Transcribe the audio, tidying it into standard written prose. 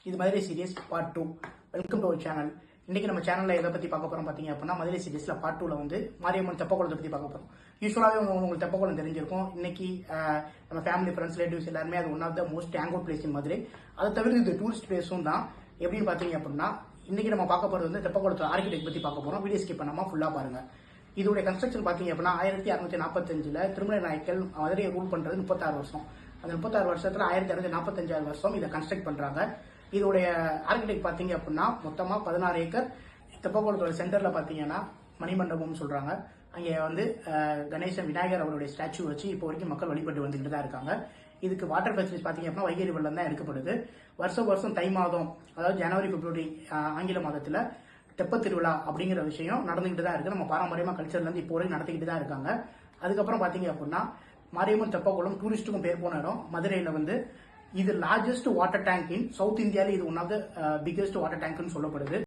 இது Madurai series part 2. Welcome to our channel. இன்னைக்கு நம்ம சேனல்ல எதை பத்தி பார்க்க போறோம் பாத்தீங்க அப்படின்னா, மதுரை சீரியஸ்ல பார்ட் 2ல வந்து மாரியம்மன் தெப்பக்குளத்தை பத்தி பார்க்க போறோம். யூஸ்வலாவே உங்களுக்கு தெப்பக்குளம் தெரிஞ்சிருக்கும். இன்னைக்கு நம்ம ஃபேமிலி ஃப்ரெண்ட்ஸ் ரிலேட்டிவ்ஸ் எல்லாருமே அது one of the most hang out place in Madurai. அதை தவிர இது டூரிஸ்ட் பிளேஸும் தான். எப்படின்னு பாத்தீங்க அப்படின்னா, இன்னைக்கு நம்ம பார்க்க போறது வந்து தெப்பக்குளத்தோட ஆர்கிடெக்ட் பத்தி பார்க்க போறோம். வீடியோ ஸ்கிப் பண்ணாம ஃபுல்லா பாருங்க. இதோட கன்ஸ்ட்ரக்ஷன் பாத்தீங்க அப்படின்னா 1645 திருமலை நாயக்கல் மதுரையை ரூல் பண்றது 36 வருஷம். அந்த 36 வருஷத்துல 1645 வருஷம் இதை கன்ஸ்ட்ரக்ட் பண்றாங்க. இதோடைய ஆர்கிடெக்ட் பாத்தீங்க அப்படின்னா மொத்தமா 16 ஏக்கர். தெப்பக்குளத்தோட சென்டர்ல பாத்தீங்கன்னா மணிமண்டபம்னு சொல்றாங்க. அங்கே வந்து கணேசன் விநாயகர் அவருடைய ஸ்டாச்சு வச்சு இப்போ வரைக்கும் மக்கள் வழிபட்டு வந்துகிட்டு தான் இருக்காங்க. இதுக்கு வாட்டர் ஃபெசிலிட்டிஸ் பாத்தீங்க அப்படின்னா வைகை ரிவர்ல தான் எடுக்கப்படுது. வருஷம் தை மாதம், அதாவது ஜனவரி பிப்ரவரி ஆங்கில மாதத்துல தெப்ப திருவிழா அப்படிங்கிற விஷயம் நடந்துகிட்டு தான் இருக்கு. நம்ம பாரம்பரியமா கல்ச்சர்ல இருந்து இப்போ வரைக்கும் நடத்திக்கிட்டு தான் இருக்காங்க. அதுக்கப்புறம் பாத்தீங்க அப்படின்னா மாரியம்மன் தெப்பக்குளம் டூரிஸ்டுக்கும் பேர் போன இடம். மதுரையில வந்து இது largest water tank in south இந்தியாவில் இது one of the biggest water டேங்க்னு சொல்லப்படுது.